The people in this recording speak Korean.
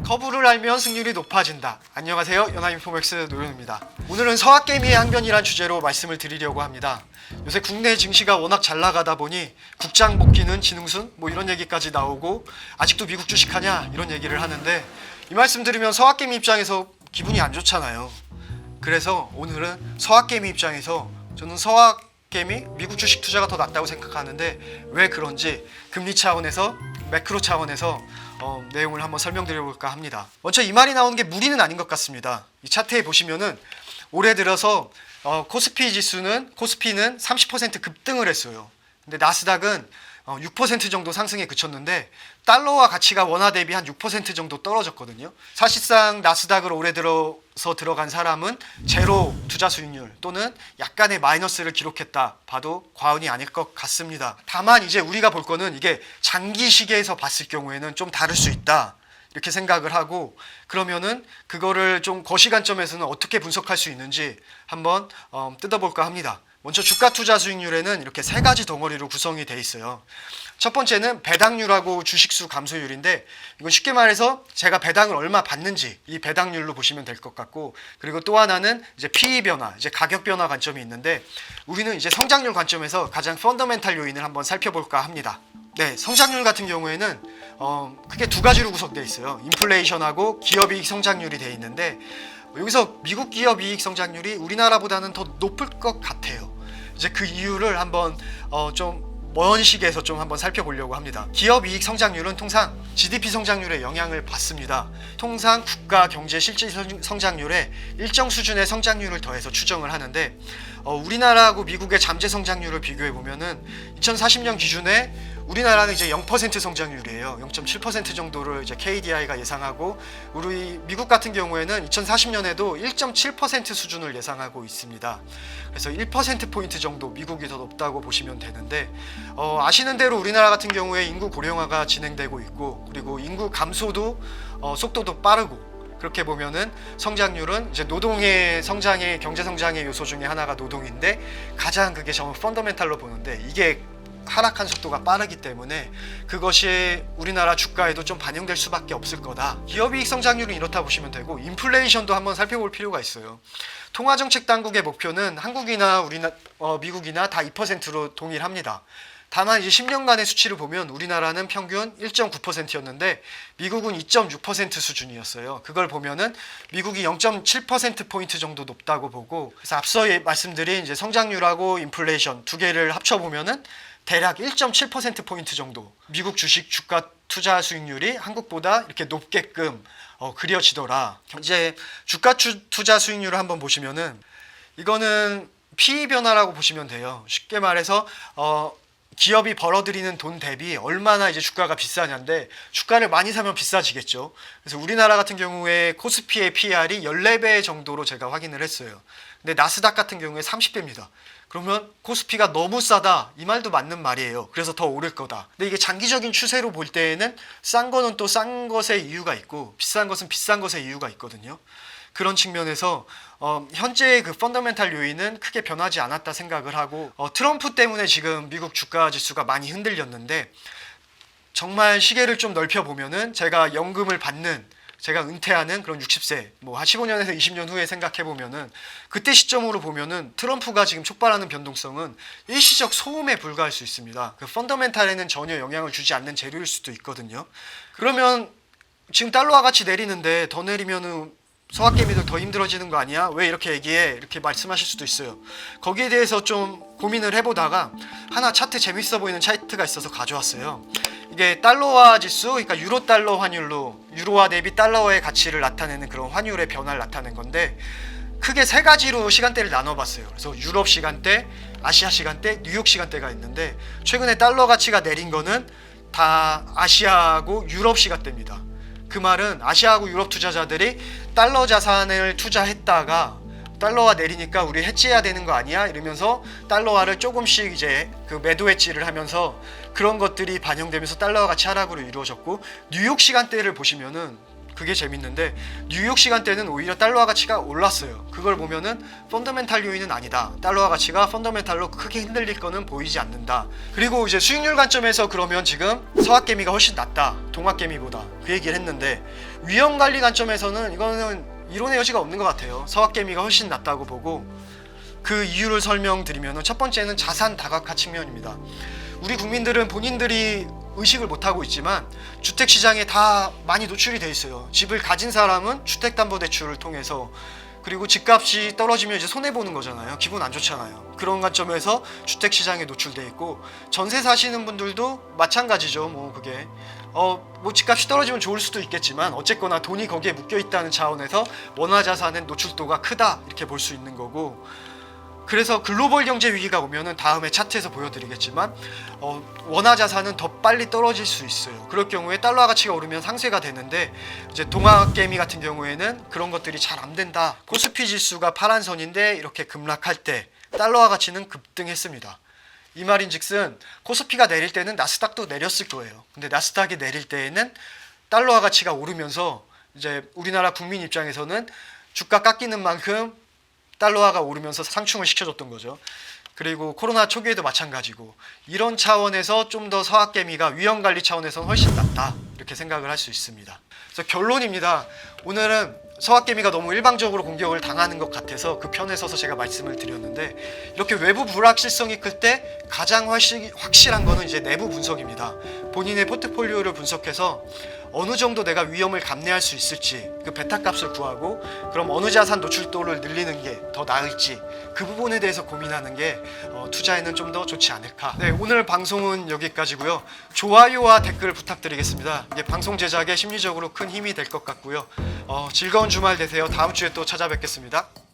커브를 알면 승률이 높아진다. 안녕하세요, 연합인포맥스 노현입니다. 오늘은 서학개미의 항변이란 주제로 말씀을 드리려고 합니다. 요새 국내 증시가 워낙 잘 나가다 보니 국장 복귀는 진흥순 뭐 이런 얘기까지 나오고 아직도 미국 주식하냐 이런 얘기를 하는데, 이 말씀 들으면 서학개미 입장에서 기분이 안 좋잖아요. 그래서 오늘은 서학개미 입장에서 저는 서학개미 미국 주식 투자가 더 낫다고 생각하는데 왜 그런지 금리 차원에서 매크로 차원에서 내용을 한번 설명드려볼까 합니다. 먼저 이 말이 나오는 게 무리는 아닌 것 같습니다. 이 차트에 보시면은 올해 들어서 코스피는 30% 급등을 했어요. 근데 나스닥은 6% 정도 상승에 그쳤는데 달러와 가치가 원화 대비 한 6% 정도 떨어졌거든요. 사실상 나스닥을 올해 들어서 들어간 사람은 제로 투자 수익률 또는 약간의 마이너스를 기록했다 봐도 과언이 아닐 것 같습니다. 다만 이제 우리가 볼 거는 이게 장기 시계에서 봤을 경우에는 좀 다를 수 있다 이렇게 생각을 하고, 그러면은 그거를 좀 거시관점에서는 어떻게 분석할 수 있는지 한번 뜯어볼까 합니다. 먼저 주가 투자 수익률에는 이렇게 세 가지 덩어리로 구성이 돼 있어요. 첫 번째는 배당률하고 주식수 감소율인데, 이건 쉽게 말해서 제가 배당을 얼마 받는지 이 배당률로 보시면 될 것 같고, 그리고 또 하나는 이제 PE 변화, 이제 가격 변화 관점이 있는데, 우리는 이제 성장률 관점에서 가장 펀더멘탈 요인을 한번 살펴볼까 합니다. 네, 성장률 같은 경우에는 크게 두 가지로 구성되어 있어요. 인플레이션하고 기업이익 성장률이 되어 있는데, 여기서 미국 기업 이익 성장률이 우리나라보다는 더 높을 것 같아요. 이제 그 이유를 한번 좀 먼 시기에서 좀 한번 살펴보려고 합니다. 기업 이익 성장률은 통상 GDP 성장률에 영향을 받습니다. 통상 국가 경제 실질 성장률에 일정 수준의 성장률을 더해서 추정을 하는데, 우리나라하고 미국의 잠재 성장률을 비교해 보면은 2040년 기준에 우리나라는 이제 0% 성장률이에요. 0.7% 정도를 이제 KDI가 예상하고, 우리 미국 같은 경우에는 2040년에도 1.7% 수준을 예상하고 있습니다. 그래서 1%포인트 정도 미국이 더 높다고 보시면 되는데, 아시는 대로 우리나라 같은 경우에 인구 고령화가 진행되고 있고, 그리고 인구 감소도 속도도 빠르고, 그렇게 보면은 성장률은 이제 노동의 성장의 경제 성장의 요소 중에 하나가 노동인데, 가장 그게 저는 펀더멘탈로 보는데 이게 하락한 속도가 빠르기 때문에 그것이 우리나라 주가에도 좀 반영될 수밖에 없을 거다. 기업이익 성장률은 이렇다 보시면 되고, 인플레이션도 한번 살펴볼 필요가 있어요. 통화정책당국의 목표는 한국이나 미국이나 다 2%로 동일합니다. 다만 이제 10년간의 수치를 보면 우리나라는 평균 1.9%였는데 미국은 2.6% 수준이었어요. 그걸 보면은 미국이 0.7%포인트 정도 높다고 보고, 그래서 앞서 말씀드린 이제 성장률하고 인플레이션 두 개를 합쳐보면은 대략 1.7%포인트 정도 미국 주식 주가 투자 수익률이 한국보다 이렇게 높게끔 그려지더라. 이제 주가 투자 수익률을 한번 보시면은 이거는 PE 변화라고 보시면 돼요. 쉽게 말해서 기업이 벌어들이는 돈 대비 얼마나 이제 주가가 비싸냐인데, 주가를 많이 사면 비싸지겠죠. 그래서 우리나라 같은 경우에 코스피의 PR이 14배 정도로 제가 확인을 했어요. 근데 나스닥 같은 경우에 30배입니다. 그러면 코스피가 너무 싸다 이 말도 맞는 말이에요. 그래서 더 오를 거다. 근데 이게 장기적인 추세로 볼 때에는 싼 거는 또 싼 것의 이유가 있고 비싼 것은 비싼 것의 이유가 있거든요. 그런 측면에서 현재의 그 펀더멘탈 요인은 크게 변하지 않았다 생각을 하고, 트럼프 때문에 지금 미국 주가 지수가 많이 흔들렸는데, 정말 시계를 좀 넓혀보면은 제가 연금을 받는, 제가 은퇴하는 그런 60세, 뭐 한 15년에서 20년 후에 생각해보면은 그때 시점으로 보면은 트럼프가 지금 촉발하는 변동성은 일시적 소음에 불과할 수 있습니다. 그 펀더멘탈에는 전혀 영향을 주지 않는 재료일 수도 있거든요. 그러면 지금 달러와 같이 내리는데 더 내리면은 서학개미들 더 힘들어지는 거 아니야? 왜 이렇게 얘기해? 이렇게 말씀하실 수도 있어요. 거기에 대해서 좀 고민을 해보다가 하나 차트 재밌어 보이는 차트가 있어서 가져왔어요. 이게 달러화 지수, 그러니까 유로 달러 환율로 유로화 대비 달러의 가치를 나타내는 그런 환율의 변화를 나타낸 건데, 크게 세 가지로 시간대를 나눠봤어요. 그래서 유럽 시간대, 아시아 시간대, 뉴욕 시간대가 있는데, 최근에 달러 가치가 내린 거는 다 아시아하고 유럽 시간대입니다. 그 말은 아시아하고 유럽 투자자들이 달러 자산을 투자했다가 달러화 내리니까 우리 해지해야 되는 거 아니야? 이러면서 달러화를 조금씩 이제 그 매도 해지를 하면서 그런 것들이 반영되면서 달러화 가치 하락으로 이루어졌고, 뉴욕 시간대를 보시면은 그게 재밌는데 뉴욕 시간대는 오히려 달러화 가치가 올랐어요. 그걸 보면은 펀더멘탈 요인은 아니다. 달러화 가치가 펀더멘탈로 크게 흔들릴 거는 보이지 않는다. 그리고 이제 수익률 관점에서 그러면 지금 서학개미가 훨씬 낫다. 동학개미보다. 그 얘기를 했는데 위험관리 관점에서는 이거는 이론의 여지가 없는 것 같아요. 서학개미가 훨씬 낫다고 보고 그 이유를 설명드리면 첫 번째는 자산 다각화 측면입니다. 우리 국민들은 본인들이 의식을 못하고 있지만 주택시장에 다 많이 노출이 돼 있어요. 집을 가진 사람은 주택담보대출을 통해서 그리고 집값이 떨어지면 이제 손해보는 거잖아요. 기분 안 좋잖아요. 그런 관점에서 주택시장에 노출돼 있고 전세 사시는 분들도 마찬가지죠. 뭐 그게 뭐 집값이 떨어지면 좋을 수도 있겠지만 어쨌거나 돈이 거기에 묶여 있다는 차원에서 원화자산의 노출도가 크다 이렇게 볼 수 있는 거고 그래서 글로벌 경제 위기가 오면은 다음에 차트에서 보여드리겠지만 원화 자산은 더 빨리 떨어질 수 있어요. 그럴 경우에 달러 가치가 오르면 상쇄가 되는데 이제 동학개미 같은 경우에는 그런 것들이 잘 안 된다. 코스피 지수가 파란 선인데 이렇게 급락할 때 달러화 가치는 급등했습니다. 이 말인즉슨 코스피가 내릴 때는 나스닥도 내렸을 거예요. 근데 나스닥이 내릴 때에는 달러화 가치가 오르면서 이제 우리나라 국민 입장에서는 주가 깎이는 만큼 달러화가 오르면서 상충을 시켜줬던 거죠. 그리고 코로나 초기에도 마찬가지고 이런 차원에서 좀 더 서학개미가 위험관리 차원에서는 훨씬 낫다 이렇게 생각을 할 수 있습니다. 그래서 결론입니다. 오늘은 서학개미가 너무 일방적으로 공격을 당하는 것 같아서 그 편에 서서 제가 말씀을 드렸는데 이렇게 외부 불확실성이 클 때 가장 확실한 거는 이제 내부 분석입니다. 본인의 포트폴리오를 분석해서 어느 정도 내가 위험을 감내할 수 있을지 그 베타 값을 구하고 그럼 어느 자산 노출도를 늘리는 게 더 나을지 그 부분에 대해서 고민하는 게 투자에는 좀 더 좋지 않을까. 네, 오늘 방송은 여기까지고요. 좋아요와 댓글 부탁드리겠습니다. 이게 방송 제작에 심리적으로 큰 힘이 될 것 같고요. 즐거운 주말 되세요. 다음 주에 또 찾아뵙겠습니다.